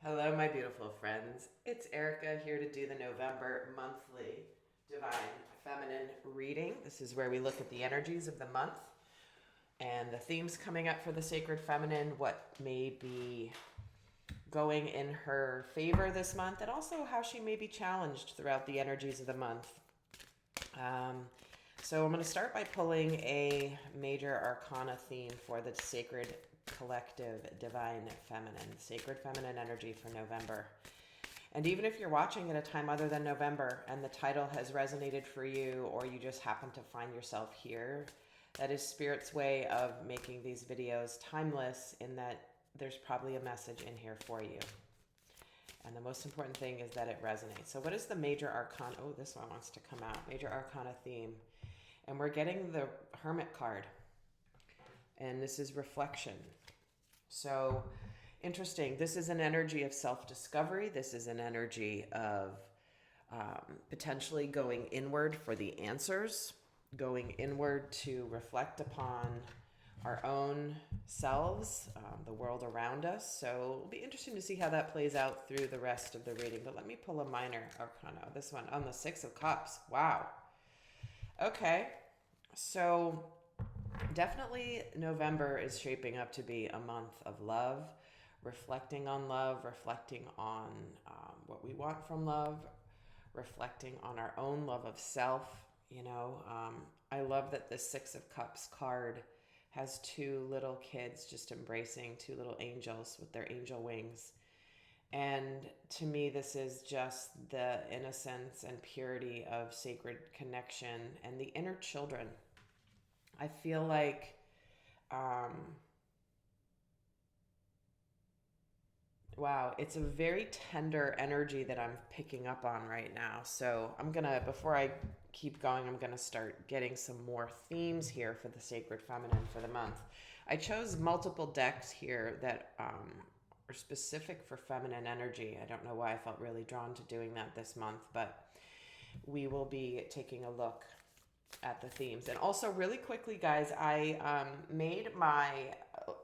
Hello, my beautiful friends. It's Erika here to do the November monthly Divine Feminine reading. This is where we look at the energies of the month and the themes coming up for the Sacred Feminine, what may be going in her favor this month, and also how she may be challenged throughout the energies of the month. So I'm going to start by pulling a major arcana theme for the Sacred Collective Divine Feminine, Sacred Feminine energy for November. And even if you're watching at a time other than November and the title has resonated for you, or you just happen to find yourself here, that is Spirit's way of making these videos timeless, in that there's probably a message in here for you. And the most important thing is that it resonates. So what is the major arcana? Oh, this one wants to come out. Major arcana theme. And we're getting the Hermit card. And this is reflection. So interesting. This is an energy of self-discovery. This is an energy of potentially going inward for the answers, going inward to reflect upon our own selves, the world around us. So it'll be interesting to see how that plays out through the rest of the reading. But let me pull a minor arcana. This one on the Six of Cups. Wow. Okay. So definitely November is shaping up to be a month of love, reflecting on what we want from love, reflecting on our own love of self. I love that the Six of Cups card has two little kids just embracing two little angels with their angel wings. And to me, this is just the innocence and purity of sacred connection and the inner children. I feel like wow, it's a very tender energy that I'm picking up on right now. So before I keep going, I'm gonna start getting some more themes here for the Sacred Feminine for the month. I chose multiple decks here that are specific for feminine energy. I don't know why I felt really drawn to doing that this month, but we will be taking a look at the themes. And also, really quickly, guys, I made my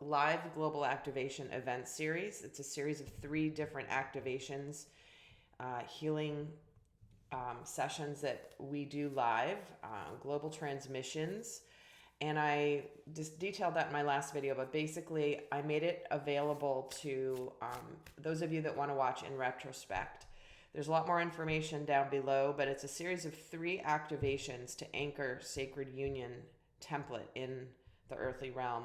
live global activation event series. It's a series of 3 different activations, healing sessions that we do live, global transmissions. And I just detailed that in my last video, but basically I made it available to those of you that want to watch in retrospect. There's a lot more information down below, but it's a series of 3 activations to anchor sacred union template in the earthly realm,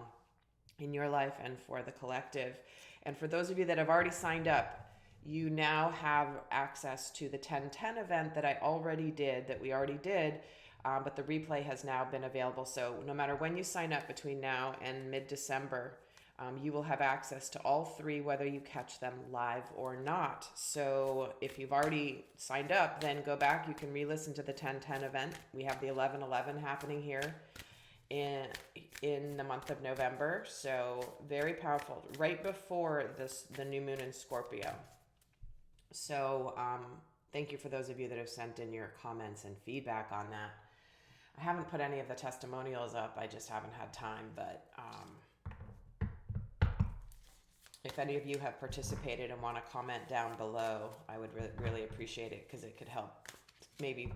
in your life and for the collective. And for those of you that have already signed up, you now have access to the 1010 event that we already did, but the replay has now been available. So no matter when you sign up between now and mid-December, you will have access to all 3, whether you catch them live or not. So if you've already signed up, then go back. You can re-listen to the 1010 event. We have the 11/11 happening here in the month of November. So very powerful, right before the new moon in Scorpio. So thank you for those of you that have sent in your comments and feedback on that. I haven't put any of the testimonials up. I just haven't had time, but if any of you have participated and want to comment down below, I would really appreciate it, because it could help maybe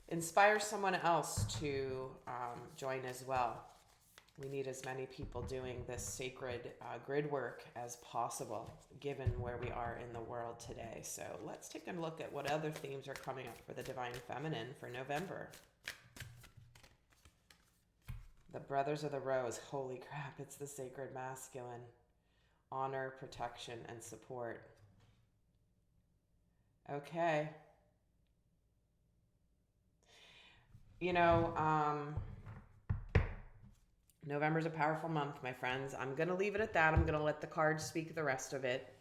inspire someone else to join as well. We need as many people doing this sacred grid work as possible, given where we are in the world today. So let's take a look at what other themes are coming up for the Divine Feminine for November. The Brothers of the Rose. Holy crap, it's the Sacred Masculine. Honor, protection, and support. Okay. November's a powerful month, my friends. I'm going to leave it at that. I'm going to let the cards speak the rest of it.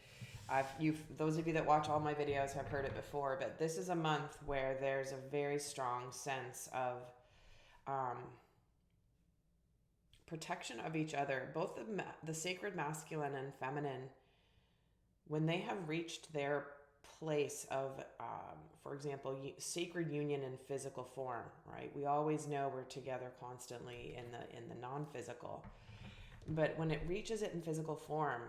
Those of you that watch all my videos have heard it before, but this is a month where there's a very strong sense of protection of each other. Both the sacred masculine and feminine, when they have reached their place of, for example, sacred union in physical form, right? We always know we're together constantly in the non-physical, but when it reaches it in physical form,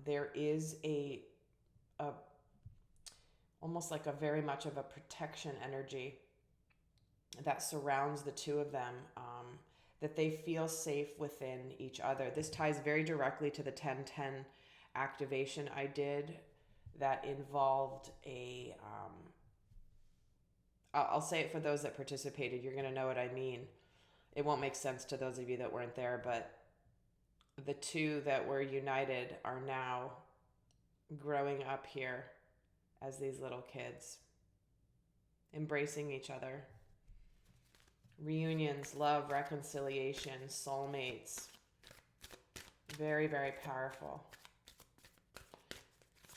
There is a almost like a very much of a protection energy that surrounds the two of them, that they feel safe within each other. This ties very directly to the 1010 activation I did that involved I'll say it for those that participated. You're going to know what I mean. It won't make sense to those of you that weren't there, but the two that were united are now growing up here as these little kids, embracing each other. Reunions, love, reconciliation, soulmates. Very, very powerful.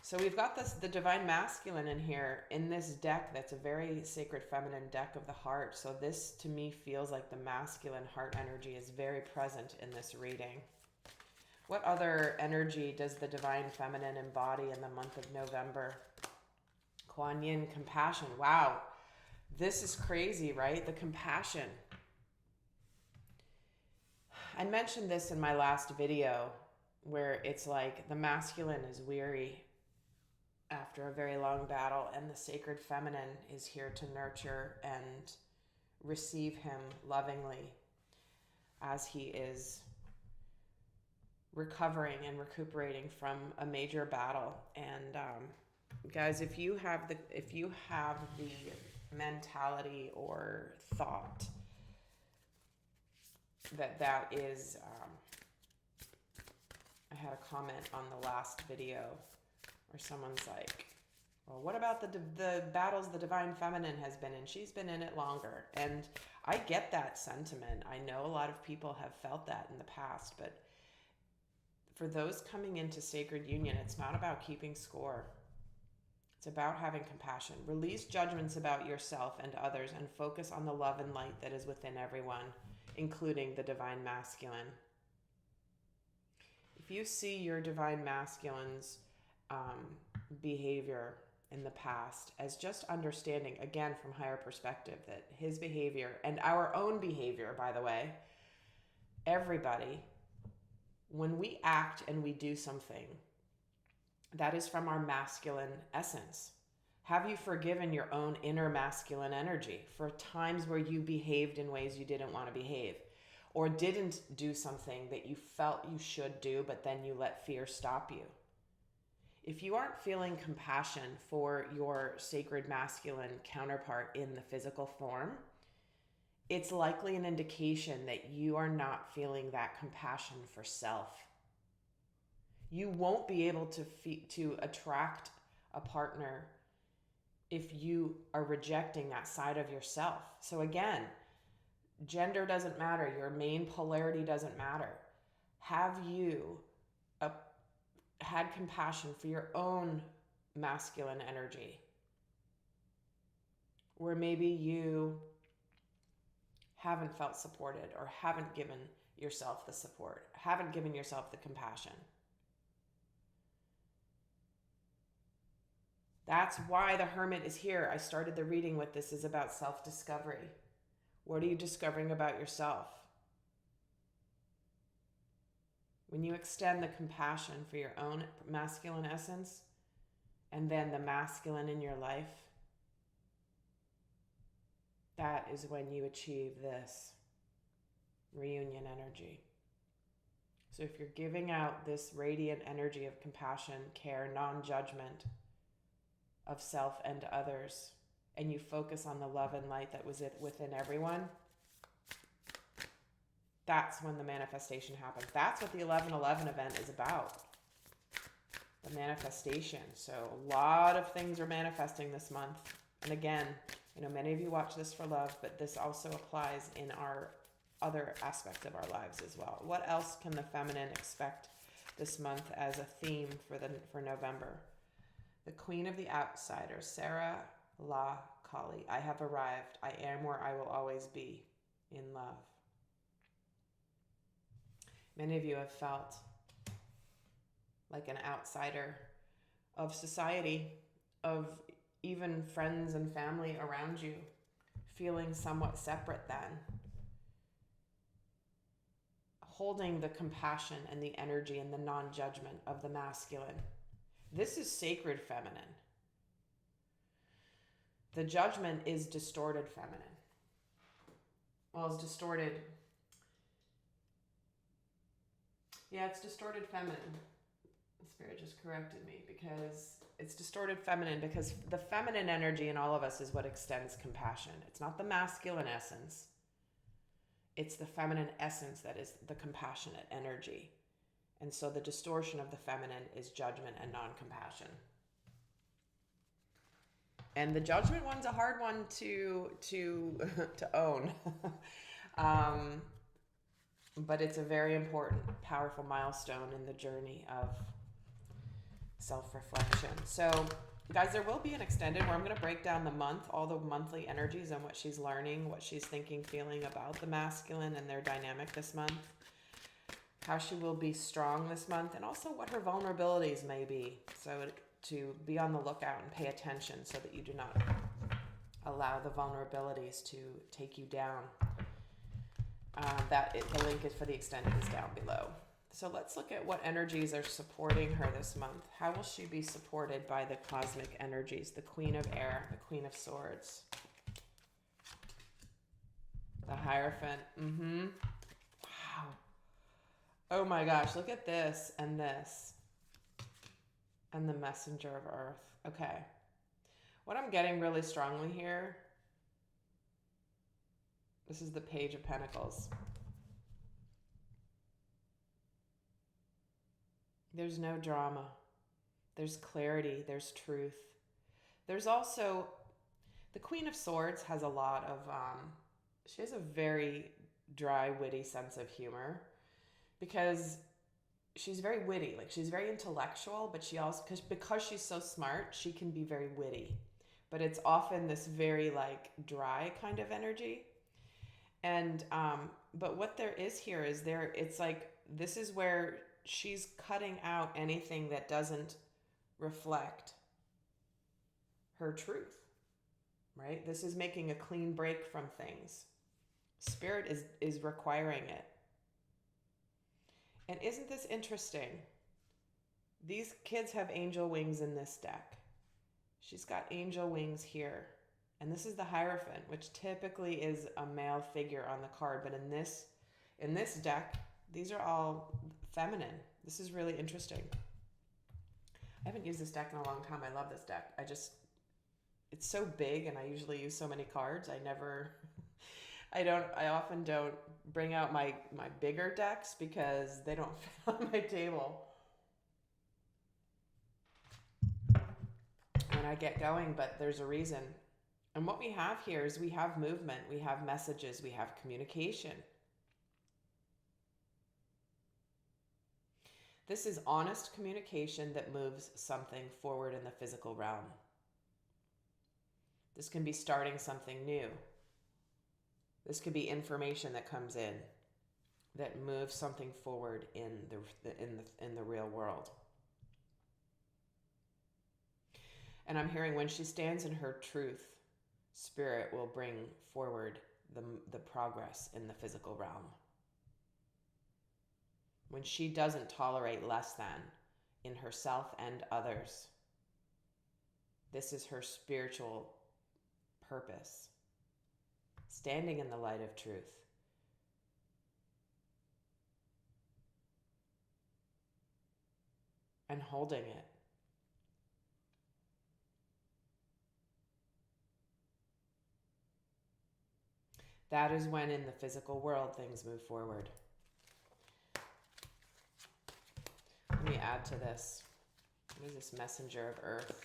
So we've got the divine masculine in here in this deck that's a very sacred feminine deck of the heart. So this to me feels like the masculine heart energy is very present in this reading. What other energy does the divine feminine embody in the month of November? Kuan Yin, compassion. Wow, this is crazy, right? The compassion. I mentioned this in my last video where it's like the masculine is weary after a very long battle, and the sacred feminine is here to nurture and receive him lovingly as he is recovering and recuperating from a major battle. And guys, if you have the mentality or thought that is, I had a comment on the last video where someone's like, well, what about the battles the divine feminine has been in? She's been in it longer. And I get that sentiment. I know a lot of people have felt that in the past, but for those coming into sacred union, it's not about keeping score. It's about having compassion. Release judgments about yourself and others and focus on the love and light that is within everyone, including the divine masculine. If you see your divine masculine's behavior in the past as just understanding, again, from higher perspective, that his behavior and our own behavior, by the way, everybody, when we act and we do something, that is from our masculine essence. Have you forgiven your own inner masculine energy for times where you behaved in ways you didn't want to behave, or didn't do something that you felt you should do, but then you let fear stop you? If you aren't feeling compassion for your sacred masculine counterpart in the physical form, it's likely an indication that you are not feeling that compassion for self. You won't be able to attract a partner if you are rejecting that side of yourself. So again, gender doesn't matter. Your main polarity doesn't matter. Have you had compassion for your own masculine energy, where maybe you haven't felt supported or haven't given yourself the support, haven't given yourself the compassion? That's why the Hermit is here. I started the reading with this is about self-discovery. What are you discovering about yourself? When you extend the compassion for your own masculine essence and then the masculine in your life, that is when you achieve this reunion energy. So if you're giving out this radiant energy of compassion, care, non-judgment of self and others, and you focus on the love and light that was within everyone, that's when the manifestation happens. That's what the 11/11 event is about. The manifestation. So a lot of things are manifesting this month. And again, many of you watch this for love, but this also applies in our other aspects of our lives as well. What else can the feminine expect this month as a theme for November? The Queen of the Outsiders, Sarah La Kali. I have arrived. I am where I will always be, in love. Many of you have felt like an outsider of society, of even friends and family around you, feeling somewhat separate then. holding the compassion and the energy and the non-judgment of the masculine. This is sacred feminine. The judgment is distorted feminine. Well, it's distorted. Yeah, it's distorted feminine. The spirit just corrected me because it's distorted feminine, because the feminine energy in all of us is what extends compassion. It's not the masculine essence. It's the feminine essence that is the compassionate energy. And so the distortion of the feminine is judgment and non-compassion. And the judgment one's a hard one to own. But it's a very important, powerful milestone in the journey of self-reflection. So, guys, there will be an extended where I'm going to break down the month, all the monthly energies and what she's learning, what she's thinking, feeling about the masculine and their dynamic this month, how she will be strong this month, and also what her vulnerabilities may be. So to be on the lookout and pay attention so that you do not allow the vulnerabilities to take you down. The link is for the extended is down below. So let's look at what energies are supporting her this month. How will she be supported by the cosmic energies? The Queen of Air, the Queen of Swords, the Hierophant. Wow. Oh my gosh, look at this and this. And the Messenger of Earth. Okay. What I'm getting really strongly here, this is the Page of Pentacles. There's no drama. There's clarity. There's truth. There's also, the Queen of Swords has a lot of, she has a very dry, witty sense of humor, because she's very witty. Like, she's very intellectual, but she also, because she's so smart, she can be very witty. But it's often this very, like, dry kind of energy. And, but what there is here is it's like, this is where she's cutting out anything that doesn't reflect her truth, right? This is making a clean break from things. Spirit is requiring it. And isn't this interesting? These kids have angel wings in this deck. She's got angel wings here. And this is the Hierophant, which typically is a male figure on the card. But in this deck, these are all feminine. This is really interesting. I haven't used this deck in a long time. I love this deck. It's so big, and I usually use so many cards. I often don't bring out my bigger decks because they don't fit on my table when I get going, but there's a reason. And what we have here is we have movement, we have messages, we have communication. This is honest communication that moves something forward in the physical realm. This can be starting something new. This could be information that comes in that moves something forward in the real world. And I'm hearing when she stands in her truth, Spirit will bring forward the progress in the physical realm. When she doesn't tolerate less than in herself and others, this is her spiritual purpose. Standing in the light of truth. And holding it. That is when in the physical world things move forward. Let me add to this. What is this Messenger of Earth?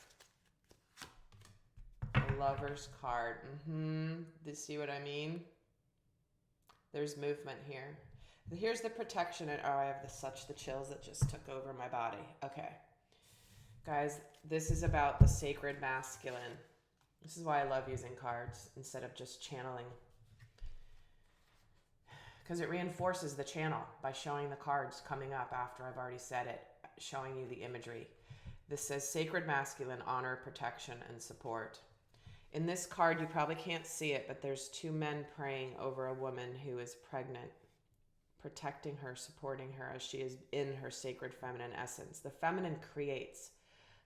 The Lover's card. Do you see what I mean? There's movement here. Here's the protection. And I have such the chills that just took over my body. Okay. Guys, this is about the sacred masculine. This is why I love using cards instead of just channeling. Because it reinforces the channel by showing the cards coming up after I've already said it, showing you the imagery. This says sacred masculine, honor, protection, and support. In this card, you probably can't see it, but there's two men praying over a woman who is pregnant, protecting her, supporting her as she is in her sacred feminine essence. The feminine creates.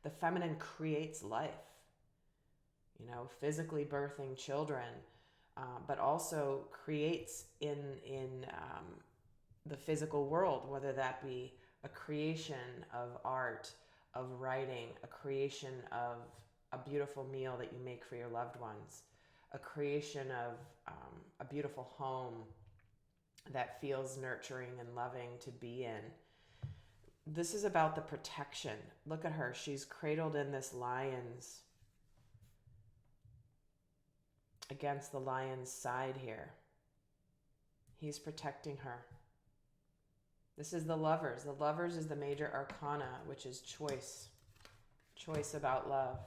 The feminine creates life. You know, physically birthing children, but also creates in the physical world, whether that be a creation of art, of writing, a creation of a beautiful meal that you make for your loved ones, a creation of a beautiful home that feels nurturing and loving to be in. This is about the protection. Look at her. She's cradled in this lion's, against the lion's side here. He's protecting her. This is the Lovers. The Lovers is the major arcana, which is choice. Choice about love.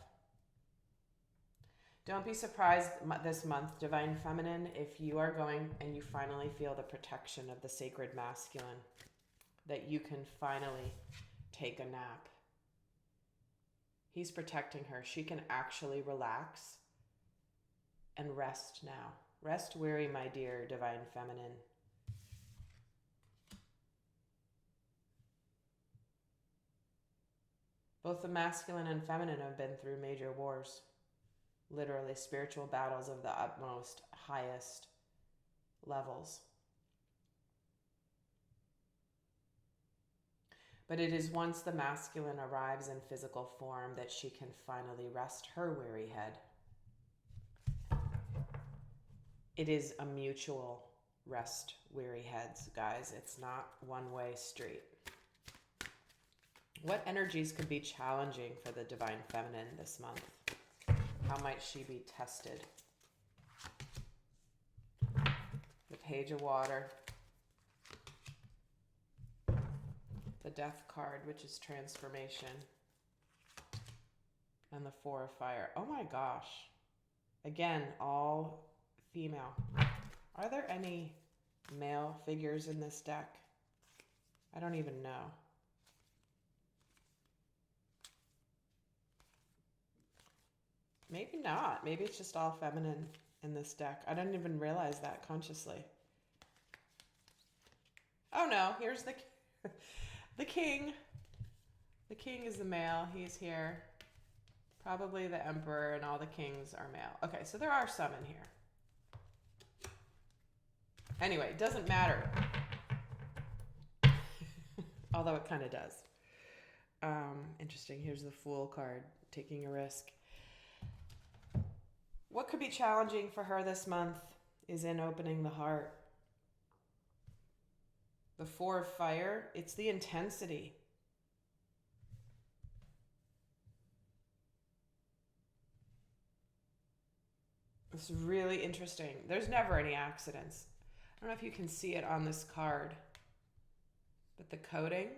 Don't be surprised this month, Divine Feminine, if you are going and you finally feel the protection of the sacred masculine, that you can finally take a nap. He's protecting her. She can actually relax and rest now. Rest weary, my dear Divine Feminine. Both the masculine and feminine have been through major wars. Literally spiritual battles of the utmost, highest levels. But it is once the masculine arrives in physical form that she can finally rest her weary head. It is a mutual rest weary heads, guys. It's not one-way street. What energies could be challenging for the Divine Feminine this month? How might she be tested? The Page of Water. The Death card, which is transformation. And the Four of Fire. Oh my gosh. Again, all female. Are there any male figures in this deck? I don't even know. Maybe not. Maybe it's just all feminine in this deck. I didn't even realize that consciously. Oh no, here's the king. The king is the male. He's here. Probably the emperor and all the kings are male. Okay, so there are some in here. Anyway, it doesn't matter. Although it kind of does. Interesting. Here's the Fool card, taking a risk. What could be challenging for her this month is in opening the heart. The Four of Fire, it's the intensity. It's really interesting. There's never any accidents. I don't know if you can see it on this card, but the coating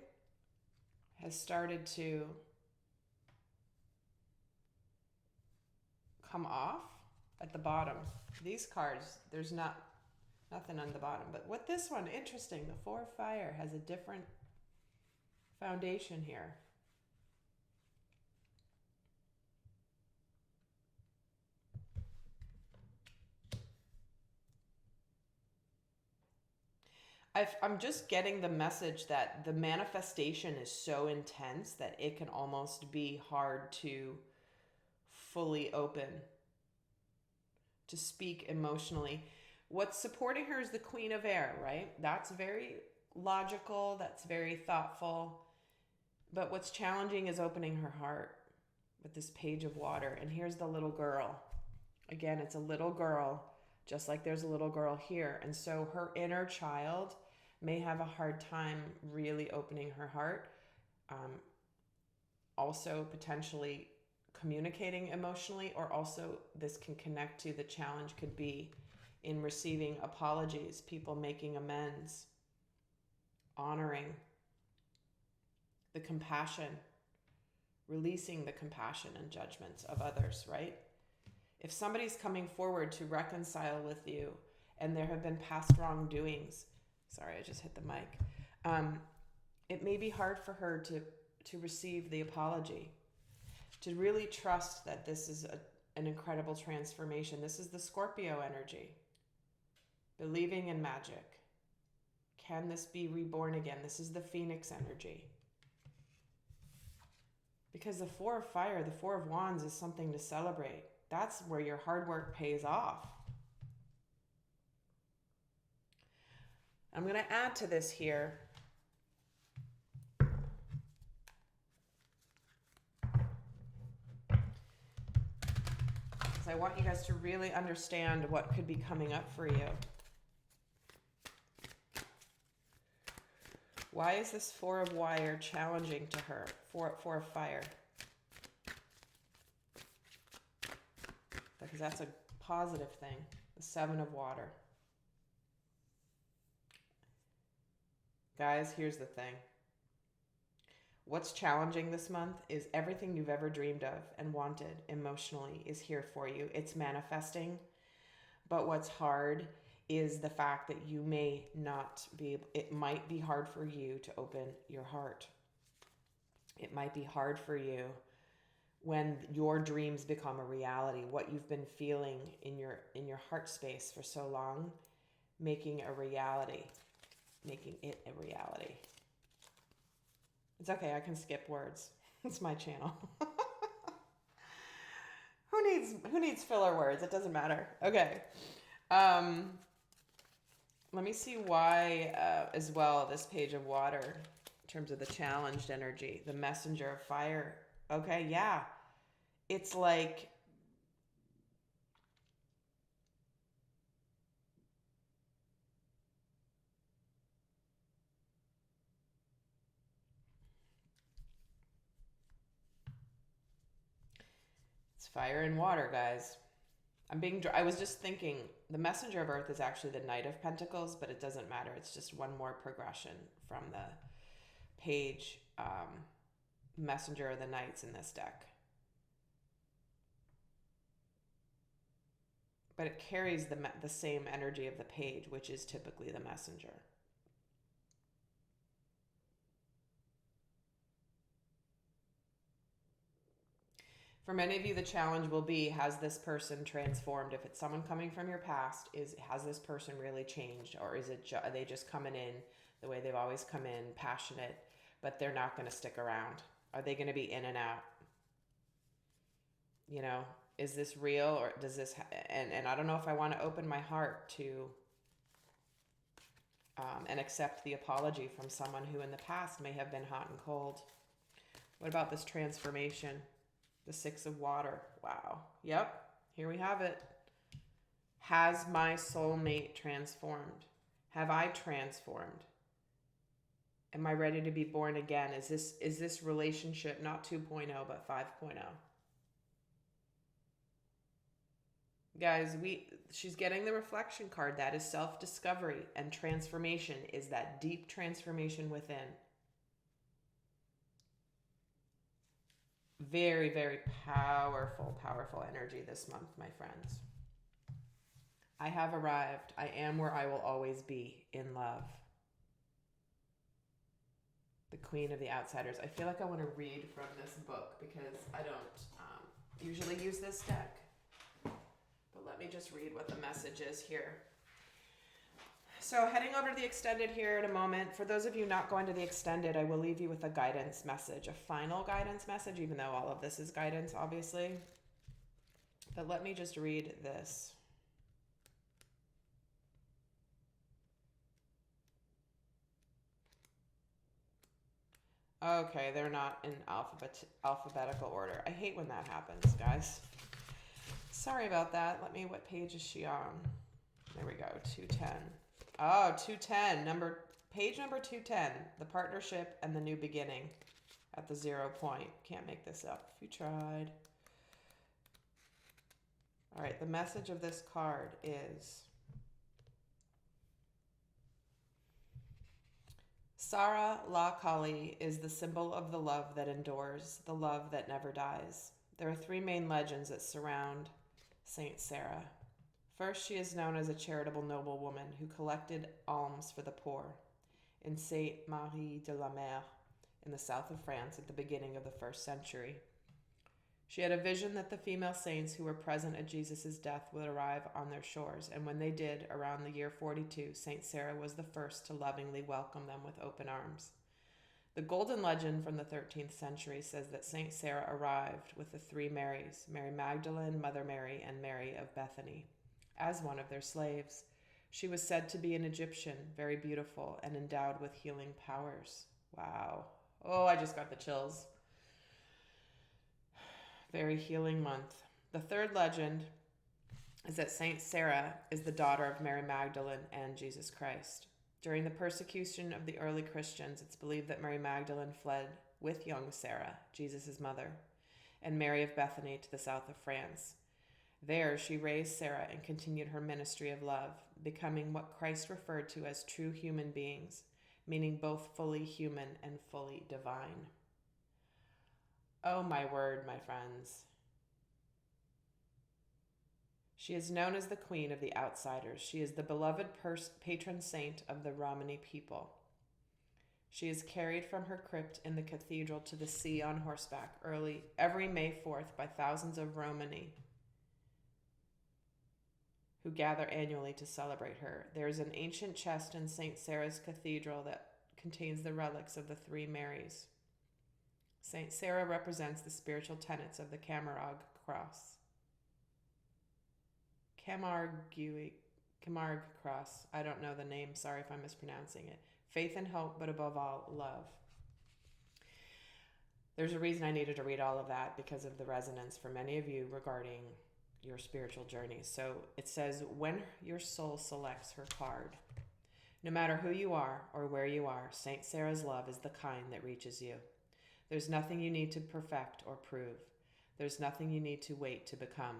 has started to come off at the bottom. These cards, there's nothing on the bottom. But with this one, interesting. The Four of Fire has a different foundation here. I'm just getting the message that the manifestation is so intense that it can almost be hard to fully open, to speak emotionally. What's supporting her is the Queen of Air, right? That's very logical, that's very thoughtful. But what's challenging is opening her heart with this Page of Water. And here's the little girl. Again, it's a little girl, just like there's a little girl here. And so her inner child may have a hard time really opening her heart. Also potentially communicating emotionally, or also this can connect to the challenge could be in receiving apologies, people making amends, honoring the compassion, releasing the compassion and judgments of others, right? If somebody's coming forward to reconcile with you and there have been past wrongdoings, sorry, I just hit the mic, it may be hard for her to receive the apology, to really trust that this is an incredible transformation. This is the Scorpio energy. Believing in magic. Can this be reborn again? This is the Phoenix energy. Because the Four of Fire, the Four of Wands is something to celebrate. That's where your hard work pays off. I'm going to add to this here. I want you guys to really understand what could be coming up for you. Why is this Four of Wire challenging to her? Four of Fire. Because that's a positive thing. The Seven of Water. Guys, here's the thing. What's challenging this month is everything you've ever dreamed of and wanted emotionally is here for you. It's manifesting. But what's hard is the fact that you may not be able, it might be hard for you to open your heart. It might be hard for you when your dreams become a reality. What you've been feeling in your heart space for so long, making a reality, making it a reality. It's okay, I can skip words. It's my channel. Who needs filler words? It doesn't matter. Okay. Let me see why as well this Page of Water in terms of the challenged energy, the Messenger of Fire. Okay, yeah. It's like it's fire and water, guys. I was just thinking the Messenger of Earth is actually the Knight of Pentacles, but it doesn't matter. It's just one more progression from the page Messenger of the Knights in this deck. But it carries the same energy of the page, which is typically the Messenger. For many of you, the challenge will be, has this person transformed? If it's someone coming from your past, has this person really changed? Or are they just coming in the way they've always come in, passionate, but they're not going to stick around? Are they going to be in and out? You know, is this real, or does this, and I don't know if I want to open my heart to, and accept the apology from someone who in the past may have been hot and cold. What about this transformation? The Six of Water. Wow. Yep. Here we have it. Has my soulmate transformed? Have I transformed? Am I ready to be born again? Is this relationship not 2.0 but 5.0? Guys, she's getting the reflection card. That is self-discovery, and transformation is that deep transformation within. Very, very powerful, powerful energy this month, my friends. I have arrived. I am where I will always be, in love. The Queen of the Outsiders. I feel like I want to read from this book because I don't usually use this deck. But let me just read what the message is here. So heading over to the extended here in a moment. For those of you not going to the extended, I will leave you with a guidance message, a final guidance message, even though all of this is guidance, obviously. But let me just read this. Okay, they're not in alphabetical order. I hate when that happens, guys. Sorry about that. What page is she on? There we go, 210. Oh, 210, page number 210, the partnership and the new beginning at the 0 point. Can't make this up if you tried. All right, the message of this card is Sarah La Kali is the symbol of the love that endures, the love that never dies. There are three main legends that surround Saint Sarah. First, she is known as a charitable noblewoman who collected alms for the poor in Sainte-Marie de la Mer in the south of France at the beginning of the 1st century. She had a vision that the female saints who were present at Jesus' death would arrive on their shores, and when they did, around the year 42, Saint Sarah was the first to lovingly welcome them with open arms. The golden legend from the 13th century says that Saint Sarah arrived with the three Marys, Mary Magdalene, Mother Mary, and Mary of Bethany, as one of their slaves. She was said to be an Egyptian, very beautiful, and endowed with healing powers. Wow. Oh, I just got the chills. Very healing month. The third legend is that Saint Sarah is the daughter of Mary Magdalene and Jesus Christ. During the persecution of the early Christians, it's believed that Mary Magdalene fled with young Sarah, Jesus' mother, and Mary of Bethany to the south of France. There, she raised Sarah and continued her ministry of love, becoming what Christ referred to as true human beings, meaning both fully human and fully divine. Oh my word, my friends. She is known as the Queen of the Outsiders. She is the beloved patron saint of the Romani people. She is carried from her crypt in the cathedral to the sea on horseback every May 4th by thousands of Romani who gather annually to celebrate her. There is an ancient chest in St. Sarah's Cathedral that contains the relics of the three Marys. St. Sarah represents the spiritual tenets of the Camargue cross. Camargue cross. I don't know the name. Sorry if I'm mispronouncing it. Faith and hope, but above all, love. There's a reason I needed to read all of that because of the resonance for many of you regarding your spiritual journey. So it says, when your soul selects her card, no matter who you are or where you are, St. Sarah's love is the kind that reaches you. There's nothing you need to perfect or prove. There's nothing you need to wait to become.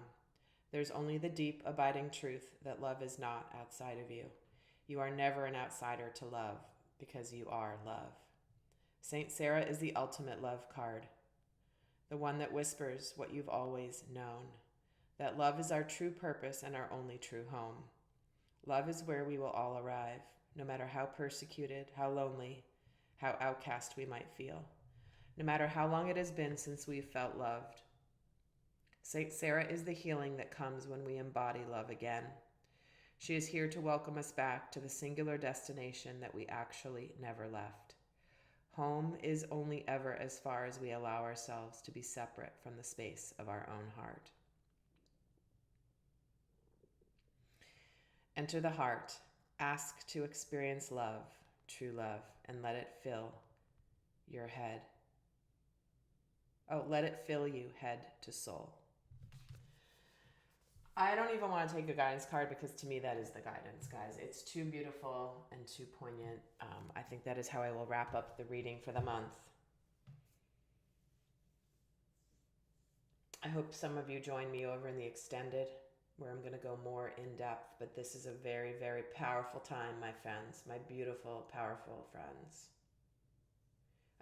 There's only the deep, abiding truth that love is not outside of you. You are never an outsider to love because you are love. St. Sarah is the ultimate love card, the one that whispers what you've always known, that love is our true purpose and our only true home. Love is where we will all arrive, no matter how persecuted, how lonely, how outcast we might feel, no matter how long it has been since we've felt loved. St. Sarah is the healing that comes when we embody love again. She is here to welcome us back to the singular destination that we actually never left. Home is only ever as far as we allow ourselves to be separate from the space of our own heart. Enter the heart. Ask to experience love, true love, and let it fill your head. Oh, let it fill you head to soul. I don't even want to take a guidance card because to me that is the guidance, guys. It's too beautiful and too poignant. I think that is how I will wrap up the reading for the month. I hope some of you join me over in the extended, where I'm going to go more in depth, but this is a very, very powerful time, my friends, my beautiful, powerful friends.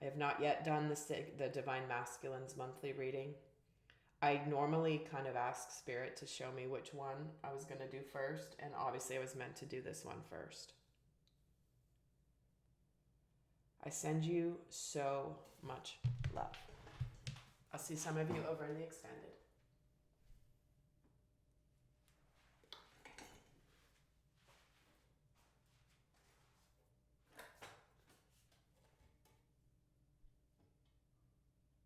I have not yet done the Divine Masculines monthly reading. I normally kind of ask Spirit to show me which one I was going to do first, and obviously I was meant to do this one first. I send you so much love. I'll see some of you over in the extended.